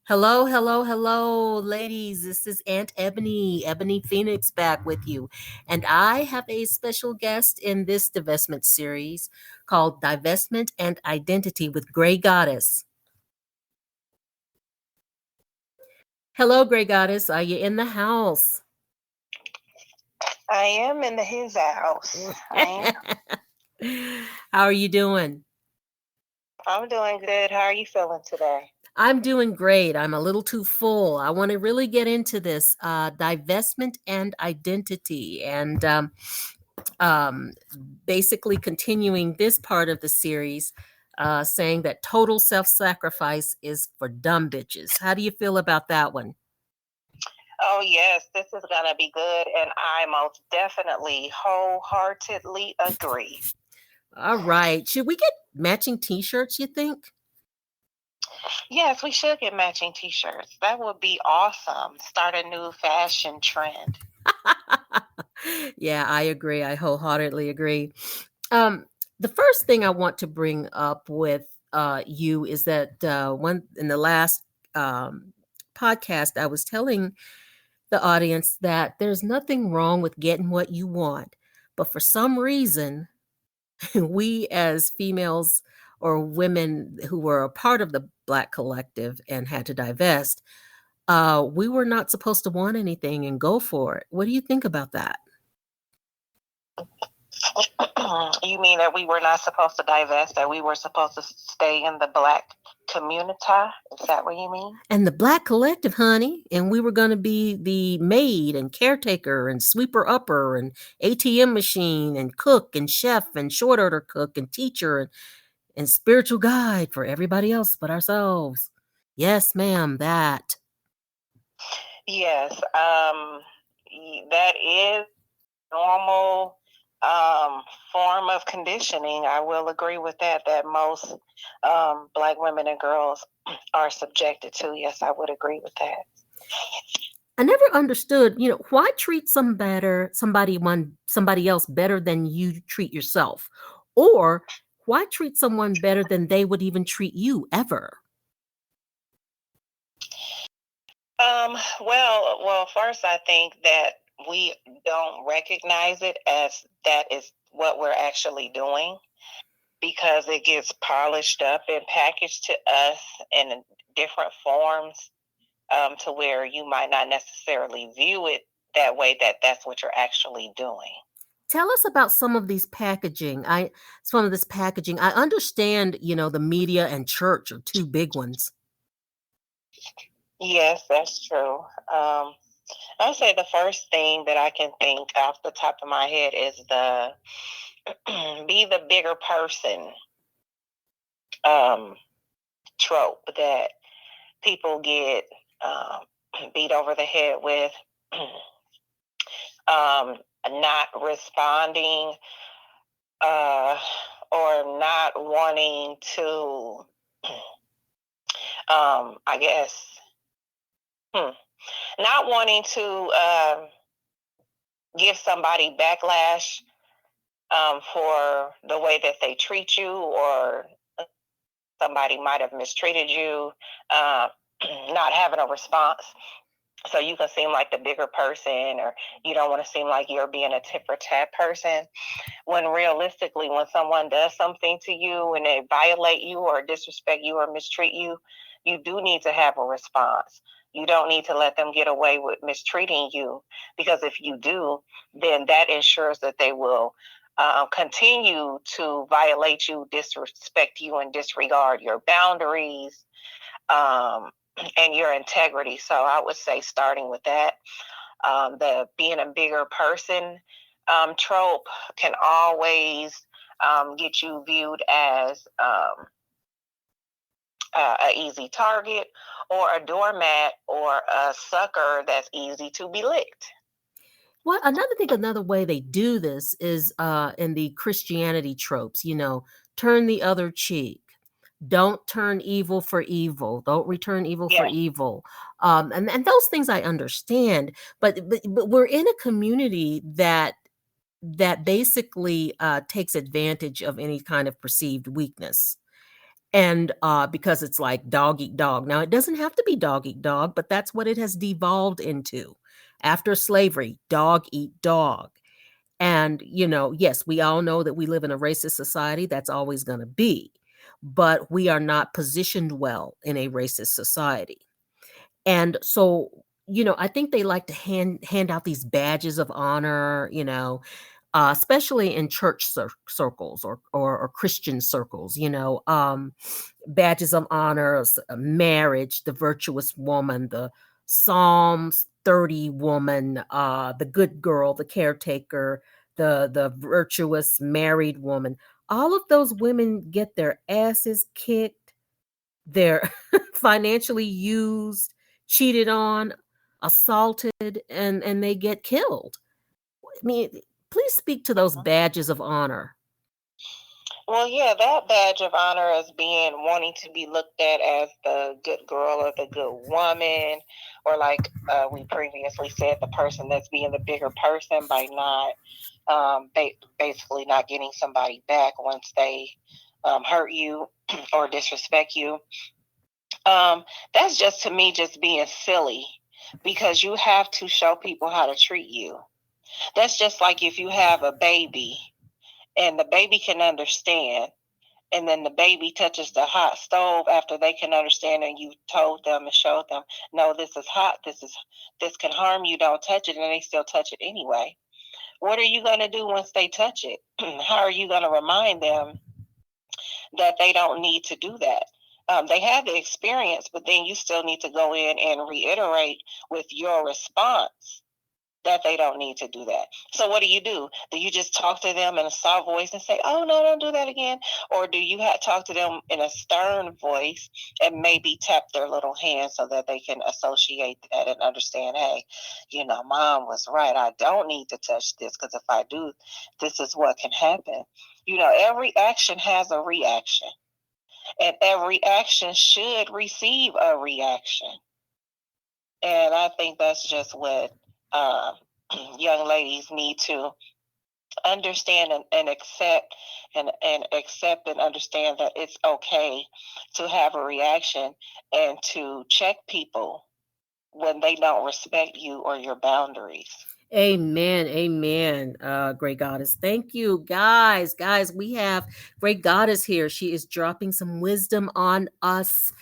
Hello, hello, hello, ladies. This is Aunt Ebony Phoenix back with you. And I have a special guest in this divestment series called Divestment and Identity with Grey Goddess. Hello, Grey Goddess. Are you in the house? I am in his house. How are you doing? I'm doing good. How are you feeling today? I'm doing great. I'm a little too full. I want to really get into this divestment and identity, and basically continuing this part of the series, saying that total self-sacrifice is for dumb bitches. How do you feel about that one? Oh, yes, this is going to be good, and I most definitely wholeheartedly agree. All right. Should we get matching t-shirts, you think? Yes, we should get matching t-shirts. That would be awesome. Start a new fashion trend. Yeah, I agree. I wholeheartedly agree. The first thing I want to bring up with you is that one in the last podcast, I was telling the audience that there's nothing wrong with getting what you want, but for some reason, we as females or women who were a part of the Black collective and had to divest, we were not supposed to want anything and go for it. What do you think about that? You mean that we were not supposed to divest, that we were supposed to stay in the Black community? Is that what you mean? And the Black collective, honey. And we were going to be the maid and caretaker and sweeper upper and ATM machine and cook and chef and short order cook and teacher and spiritual guide for everybody else but ourselves. Yes, ma'am, that. Yes, that is normal form of conditioning. I will agree with that most Black women and girls are subjected to. Yes, I would agree with that. I never understood, why treat somebody else better than you treat yourself? Or why treat someone better than they would even treat you ever? Well, first I think that we don't recognize it as that is what we're actually doing, because it gets polished up and packaged to us in different forms, to where you might not necessarily view it that way, that's what you're actually doing. Tell us about some of these packaging. Some of this packaging. I understand, the media and church are two big ones. Yes, that's true. I'll say the first thing that I can think off the top of my head is the be the bigger person trope that people get beat over the head with. Not responding, or not wanting to, I guess, not wanting to give somebody backlash for the way that they treat you, or somebody might have mistreated you, not having a response. So you can seem like the bigger person, or you don't want to seem like you're being a tit for tat person. When realistically, when someone does something to you and they violate you or disrespect you or mistreat you, you do need to have a response. You don't need to let them get away with mistreating you, because if you do, then that ensures that they will continue to violate you, disrespect you, and disregard your boundaries, and your integrity. So I would say starting with that, the being a bigger person trope can always get you viewed as an easy target or a doormat or a sucker that's easy to be licked. Well, another way they do this is in the Christianity tropes, turn the other cheek. Don't turn evil for evil. Don't return evil for Yeah. evil. And those things I understand, but we're in a community that basically takes advantage of any kind of perceived weakness. And because it's like dog eat dog. Now, it doesn't have to be dog eat dog, but that's what it has devolved into. After slavery, dog eat dog. And, yes, we all know that we live in a racist society. That's always going to be. But we are not positioned well in a racist society. And so, I think they like to hand out these badges of honor, especially in church circles or Christian circles, badges of honor, marriage, the virtuous woman, the Psalms 30 woman, the good girl, the caretaker, the virtuous married woman. All of those women get their asses kicked, they're financially used, cheated on, assaulted, and they get killed. I mean, please speak to those badges of honor. Well, yeah, that badge of honor as being wanting to be looked at as the good girl or the good woman, or like we previously said, the person that's being the bigger person by not basically not getting somebody back once they hurt you or disrespect you. That's just to me just being silly, because you have to show people how to treat you. That's just like if you have a baby and the baby can understand, and then the baby touches the hot stove after they can understand, and you told them and showed them, no, this is hot, this can harm you, don't touch it, and they still touch it anyway. What are you going to do once they touch it? How are you going to remind them that they don't need to do that? They have the experience, but then you still need to go in and reiterate with your response that they don't need to do that. So what do? Do you just talk to them in a soft voice and say, oh, no, don't do that again? Or do you talk to them in a stern voice and maybe tap their little hand so that they can associate that and understand, hey, mom was right. I don't need to touch this, because if I do, this is what can happen. Every action has a reaction, and every action should receive a reaction. And I think that's just what young ladies need to understand and accept, and accept and understand that it's okay to have a reaction and to check people when they don't respect you or your boundaries. Amen. Amen. Great Goddess. Thank you, guys. Guys, we have Great Goddess here. She is dropping some wisdom on us,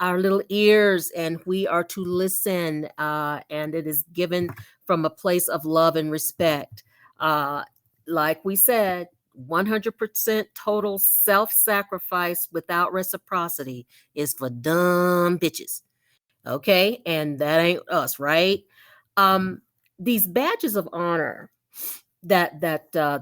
our little ears, and we are to listen. And it is given from a place of love and respect. Like we said, 100% total self sacrifice without reciprocity is for dumb bitches. Okay. And that ain't us, right? Um, these badges of honor that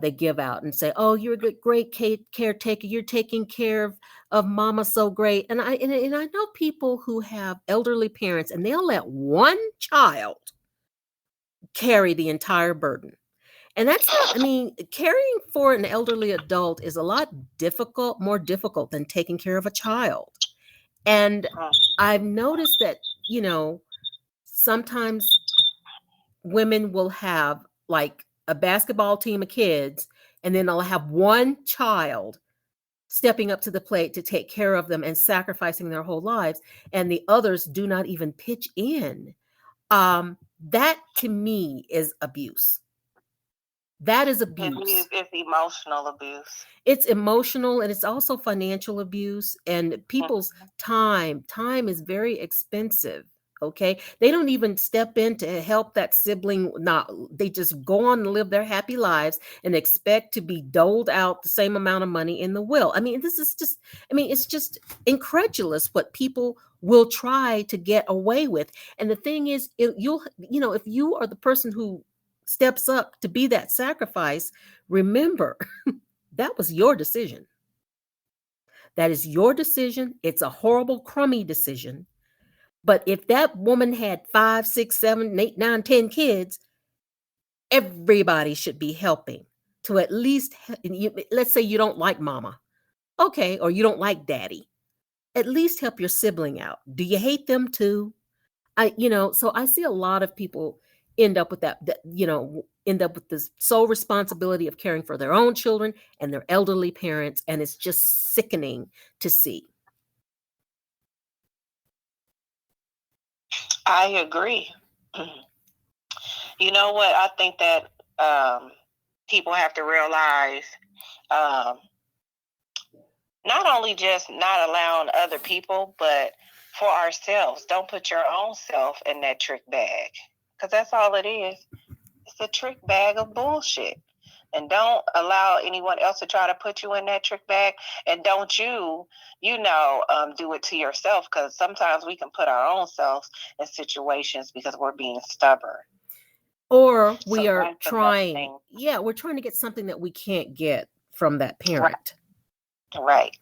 they give out and say, "Oh, you're a good, great caretaker. You're taking care of mama so great." And I know people who have elderly parents, and they'll let one child carry the entire burden. And that's not, I mean, caring for an elderly adult is a lot more difficult than taking care of a child. And I've noticed that, sometimes women will have like a basketball team of kids, and then they'll have one child stepping up to the plate to take care of them and sacrificing their whole lives, and the others do not even pitch in. That to me is abuse. That is abuse. It's emotional abuse. It's emotional, and it's also financial abuse, and people's time is very expensive. Okay, they don't even step in to help that sibling. Not, they just go on and live their happy lives and expect to be doled out the same amount of money in the will. I mean, this is just, I mean, it's just incredulous what people will try to get away with. And the thing is, you'll, if you are the person who steps up to be that sacrifice, remember that was your decision. That is your decision. It's a horrible, crummy decision. But if that woman had 5, 6, 7, 8, 9, 10 kids, everybody should be helping to at least, let's say you don't like mama, okay, or you don't like daddy. At least help your sibling out. Do you hate them too? So I see a lot of people end up with end up with this sole responsibility of caring for their own children and their elderly parents, and it's just sickening to see. I agree. You know what? I think that people have to realize not only just not allowing other people, but for ourselves. Don't put your own self in that trick bag, because that's all it is. It's a trick bag of bullshit. And don't allow anyone else to try to put you in that trick bag. And don't do it to yourself, because sometimes we can put our own selves in situations because we're being stubborn. Or we are trying, we're trying to get something that we can't get from that parent. Right.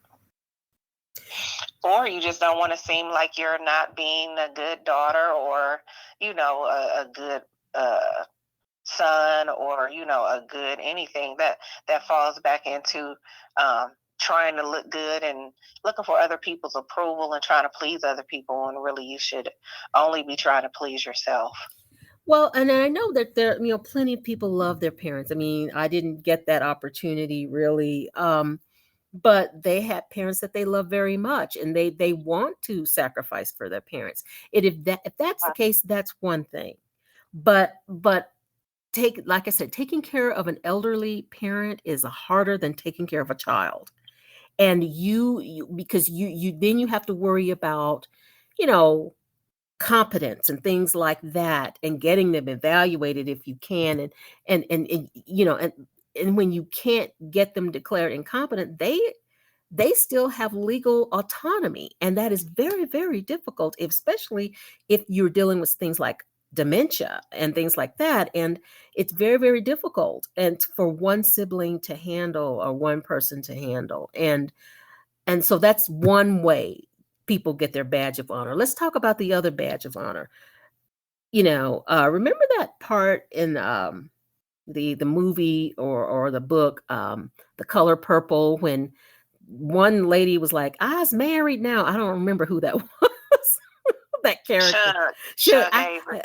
Or you just don't want to seem like you're not being a good daughter, or, a good son, or, a good anything that falls back into trying to look good and looking for other people's approval and trying to please other people, when really you should only be trying to please yourself. Well, and I know that there, plenty of people love their parents. I mean, I didn't get that opportunity really, but they had parents that they love very much, and they want to sacrifice for their parents. If that's the case, that's one thing. But like I said, taking care of an elderly parent is harder than taking care of a child. And because you have to worry about, you know, competence and things like that, and getting them evaluated if you can, and when you can't get them declared incompetent, they still have legal autonomy, and that is very, very difficult, especially if you're dealing with things like dementia and things like that. And it's very, very difficult, and for one sibling to handle, or one person to handle. And so that's one way people get their badge of honor. Let's talk about the other badge of honor. Remember that part in the movie or the book, The Color Purple, when one lady was like, "I's married now." I don't remember who that was. That character.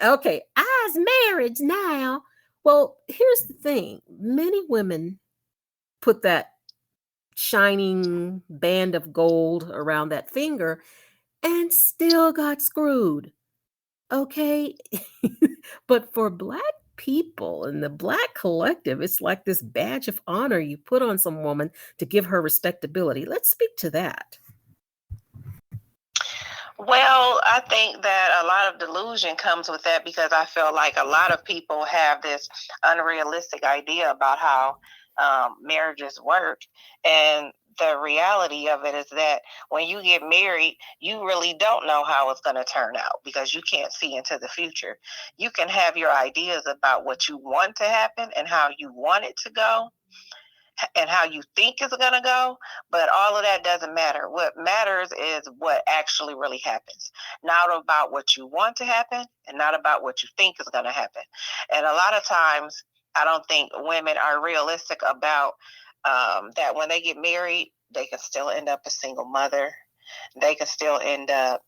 Okay, "I's married now." Well, here's the thing. Many women put that shining band of gold around that finger and still got screwed. Okay. But for Black people and the Black collective, it's like this badge of honor you put on some woman to give her respectability. Let's speak to that. Well, I think that a lot of delusion comes with that, because I feel like a lot of people have this unrealistic idea about how marriages work. And the reality of it is that when you get married, you really don't know how it's going to turn out, because you can't see into the future. You can have your ideas about what you want to happen and how you want it to go and how you think it's going to go, but all of that doesn't matter. What matters is what actually really happens, not about what you want to happen and not about what you think is going to happen. And a lot of times, I don't think women are realistic about that. When they get married, they can still end up a single mother. They can still end up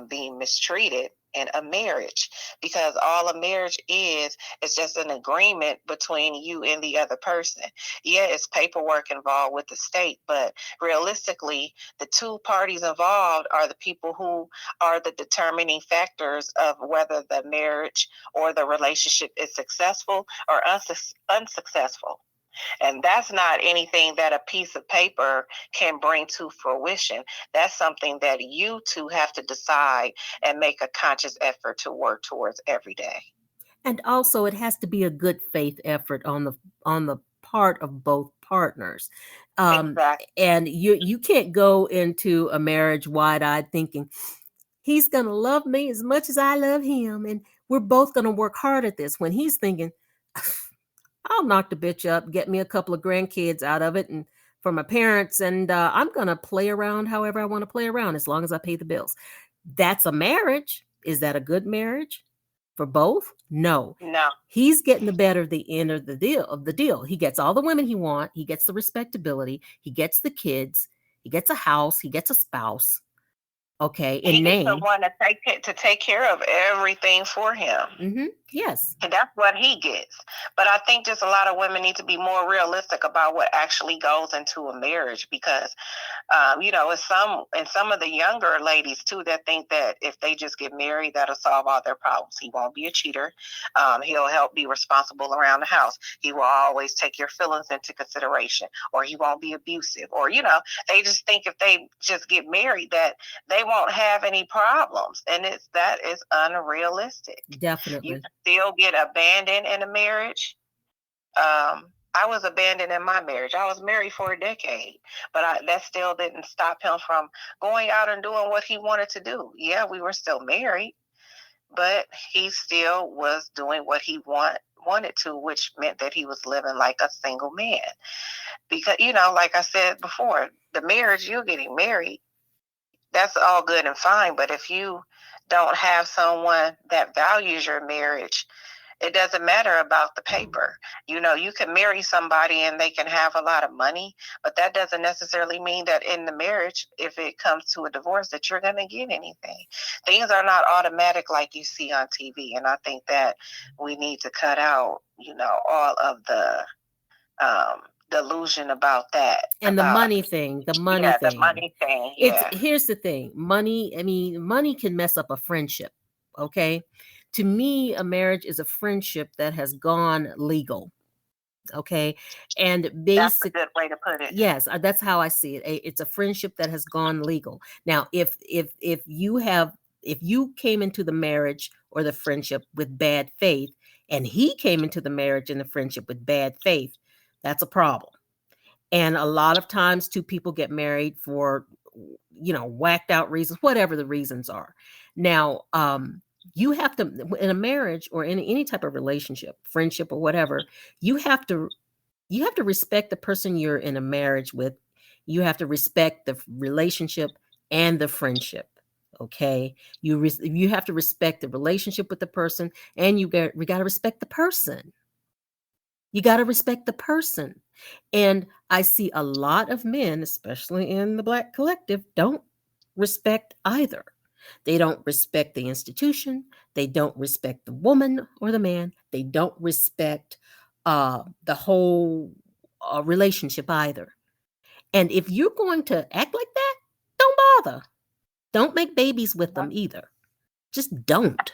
being mistreated in a marriage, because all a marriage is just an agreement between you and the other person. Yeah, it's paperwork involved with the state, but realistically, the two parties involved are the people who are the determining factors of whether the marriage or the relationship is successful or unsuccessful. And that's not anything that a piece of paper can bring to fruition. That's something that you two have to decide and make a conscious effort to work towards every day. And also it has to be a good faith effort on the part of both partners. Exactly. And you can't go into a marriage wide-eyed thinking he's going to love me as much as I love him and we're both going to work hard at this, when he's thinking I'll knock the bitch up, get me a couple of grandkids out of it and for my parents, and I'm going to play around however I want to play around as long as I pay the bills. That's a marriage. Is that a good marriage for both? No. No. He's getting the better of the end of the deal. He gets all the women he wants. He gets the respectability. He gets the kids. He gets a house. He gets a spouse. Okay, He in gets name. someone to take care of everything for him. Mm-hmm. Yes. And that's what he gets. But I think just a lot of women need to be more realistic about what actually goes into a marriage, because some of the younger ladies too that think that if they just get married, that'll solve all their problems. He won't be a cheater. He'll help be responsible around the house. He will always take your feelings into consideration, or he won't be abusive, or they just think if they just get married that they won't have any problems, and that is unrealistic. Definitely. You can still get abandoned in a marriage. I was abandoned in my marriage. I was married for a decade, but that still didn't stop him from going out and doing what he wanted to do. Yeah, we were still married, but he still was doing what he wanted to, which meant that he was living like a single man. Because, like I said before, the marriage, you're getting married, that's all good and fine. But if you don't have someone that values your marriage, it doesn't matter about the paper. You can marry somebody and they can have a lot of money, but that doesn't necessarily mean that in the marriage, if it comes to a divorce, that you're going to get anything. Things are not automatic like you see on TV. And I think that we need to cut out, all of the delusion about that. And the money thing, the money thing. Yeah. Here's the thing. Money can mess up a friendship. Okay. To me, a marriage is a friendship that has gone legal. Okay. And that's a good way to put it. Yes, that's how I see it. It's a friendship that has gone legal. Now, if you came into the marriage or the friendship with bad faith, and he came into the marriage and the friendship with bad faith, that's a problem. And a lot of times two people get married for whacked out reasons, whatever the reasons are. Now, you have to, in a marriage or in any type of relationship, friendship or whatever, you have to respect the person you're in a marriage with. You have to respect the relationship and the friendship. Okay, you have to respect the relationship with the person, and we got to respect the person. You got to respect the person. And I see a lot of men, especially in the Black collective, don't respect either. They don't respect the institution. They don't respect the woman or the man. They don't respect the whole relationship either. And if you're going to act like that, don't bother. Don't make babies with them either. Just don't.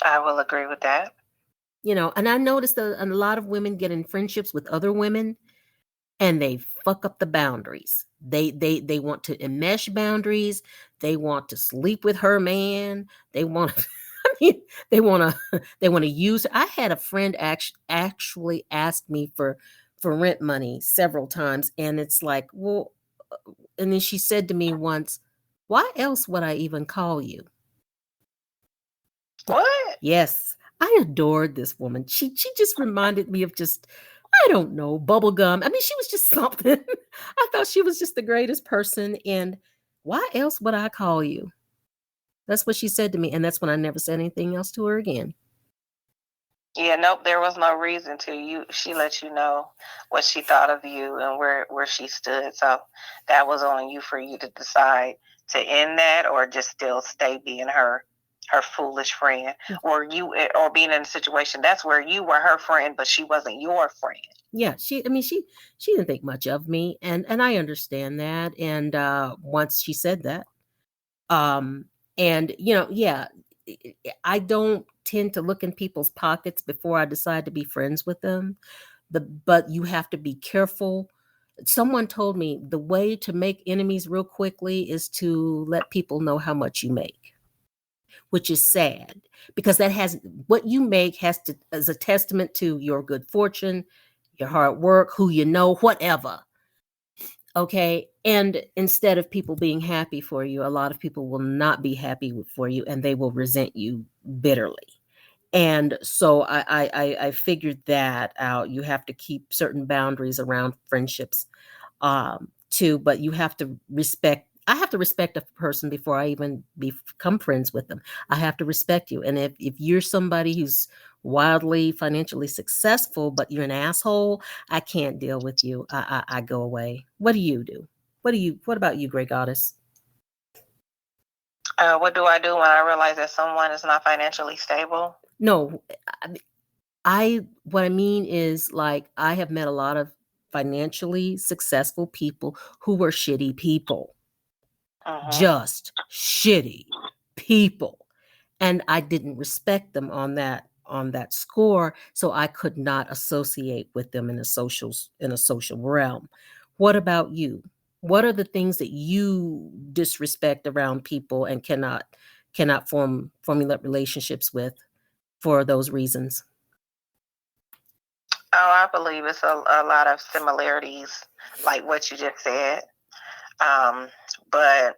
I will agree with that. And I noticed that a lot of women get in friendships with other women and they fuck up the boundaries. They want to enmesh boundaries. They want to sleep with her man. They want to, they want to use her. I had a friend actually ask me for rent money several times. And it's like, well, and then she said to me once, why else would I even call you? What? Yes. I adored this woman. She just reminded me of just, I don't know, bubblegum. I mean, she was just something. I thought she was just the greatest person. And why else would I call you? That's what she said to me. And that's when I never said anything else to her again. Yeah, nope, there was no reason to. She let you know what she thought of you and where she stood. So that was on you for you to decide to end that or just still stay being her foolish friend, or being in a situation that's where you were her friend but she wasn't your friend. Yeah, she didn't think much of me, and I understand that. And once she said that, and yeah, I don't tend to look in people's pockets before I decide to be friends with them. But you have to be careful. Someone told me the way to make enemies real quickly is to let people know how much you make, which is sad because that has what you make has to as a testament to your good fortune, your hard work, who you know, whatever. Okay. And instead of people being happy for you, a lot of people will not be happy for you and they will resent you bitterly. And so I figured that out. You have to keep certain boundaries around friendships too, but you have to respect. I have to respect a person before I even become friends with them. I have to respect you. And if you're somebody who's wildly financially successful, but you're an asshole, I can't deal with you. I go away. What do you do? What about you, Grey Goddess? What do I do when I realize that someone is not financially stable? No, what I mean is like I have met a lot of financially successful people who were shitty people, just shitty people. And I didn't respect them on that score, so I could not associate with them in a social realm. What about you? What are the things that you disrespect around people and cannot formulate relationships with for those reasons? Oh, I believe it's a lot of similarities, like what you just said. But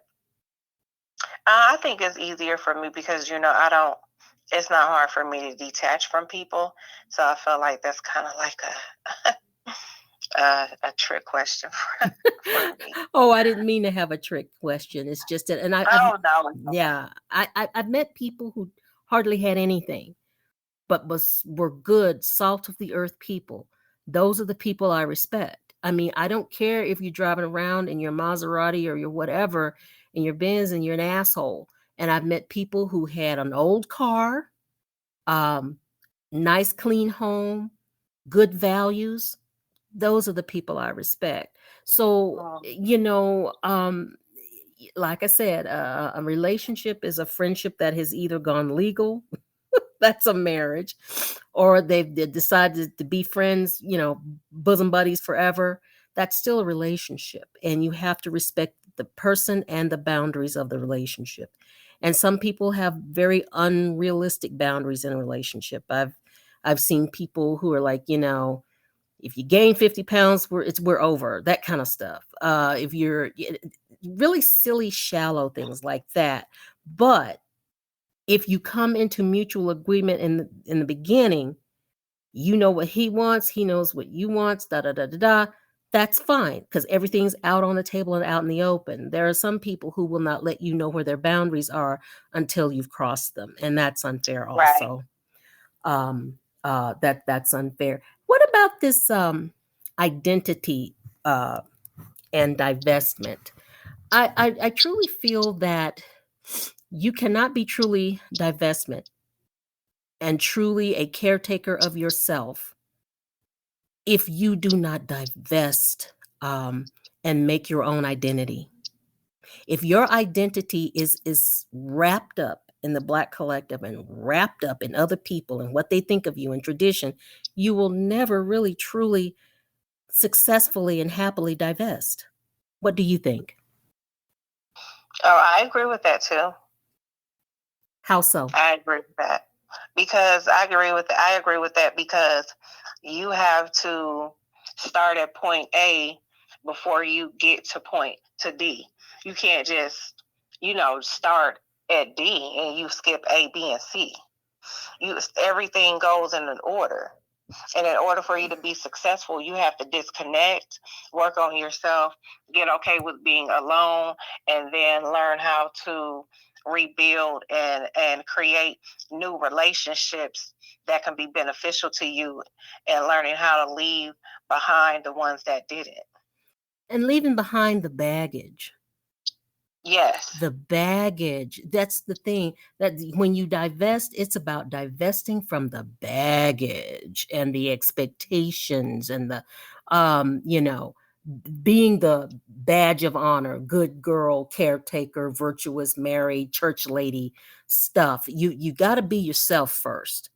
I think it's easier for me because, I don't, it's not hard for me to detach from people. So I feel like that's kind of like a trick question for me. Oh, I didn't mean to have a trick question. It's just that, and Oh, no. yeah, I've met people who hardly had anything, but were good, salt of the earth people. Those are the people I respect. I mean, I don't care if you're driving around in your Maserati or your whatever in your Benz and you're an asshole. And I've met people who had an old car, um, nice clean home, good values. Those are the people I respect. So, like I said, a relationship is a friendship that has either gone legal, that's a marriage, or they've decided to be friends, bosom buddies forever. That's still a relationship. And you have to respect the person and the boundaries of the relationship. And some people have very unrealistic boundaries in a relationship. I've seen people who are like, if you gain 50 pounds, we're over, that kind of stuff. If you're really silly, shallow things like that. But if you come into mutual agreement in the beginning, you know what he wants, he knows what you want, da da da da da. That's fine because everything's out on the table and out in the open. There are some people who will not let you know where their boundaries are until you've crossed them, and that's unfair also. Right. That's unfair. What about this identity and divestment? I truly feel that you cannot be truly divestment and truly a caretaker of yourself if you do not divest and make your own identity. If your identity is wrapped up in the Black collective and wrapped up in other people and what they think of you and tradition, you will never really truly successfully and happily divest. What do you think? Oh, I agree with that too. How so? I agree with that because I agree with that because you have to start at point A before you get to D. You can't just, start at D and you skip A, B, and C. Everything goes in an order. And in order for you to be successful, you have to disconnect, work on yourself, get okay with being alone, and then learn how to rebuild and create new relationships that can be beneficial to you, and learning how to leave behind the ones that didn't. And leaving behind the baggage. Yes. The baggage. That's the thing. That when you divest, it's about divesting from the baggage and the expectations and the being badge of honor, good girl, caretaker, virtuous, married, church lady stuff. You got to be yourself first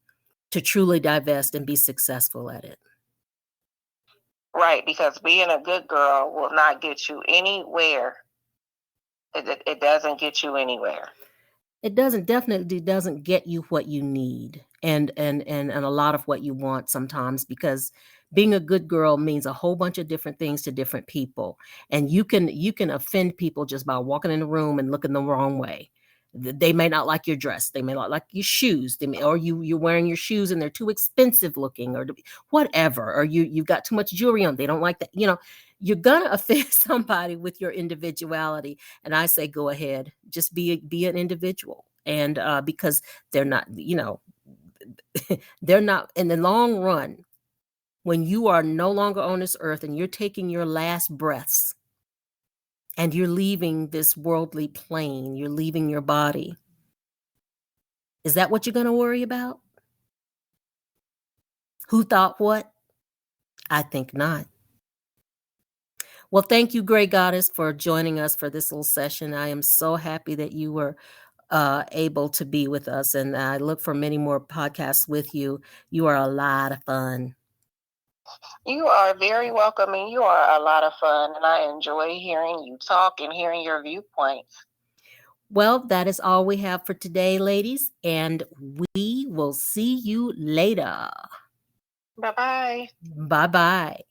to truly divest and be successful at it. Right, because being a good girl will not get you anywhere. It doesn't get you anywhere. It definitely doesn't get you what you need and a lot of what you want sometimes, because being a good girl means a whole bunch of different things to different people, and you can offend people just by walking in the room and looking the wrong way. They may not like your dress, they may not like your shoes, or you're wearing your shoes and they're too expensive looking, or whatever, or you've got too much jewelry on, they don't like that. You're gonna offend somebody with your individuality. And I say, go ahead, just be an individual. And because they're not, they're not in the long run, when you are no longer on this earth and you're taking your last breaths and you're leaving this worldly plane, you're leaving your body. Is that what you're going to worry about? Who thought what? I think not. Well, thank you, Great Goddess, for joining us for this little session. I am so happy that you were able to be with us, and I look for many more podcasts with you. You are a lot of fun. You are very welcome, and you are a lot of fun, and I enjoy hearing you talk and hearing your viewpoints. Well, that is all we have for today, ladies, and we will see you later. Bye-bye. Bye-bye.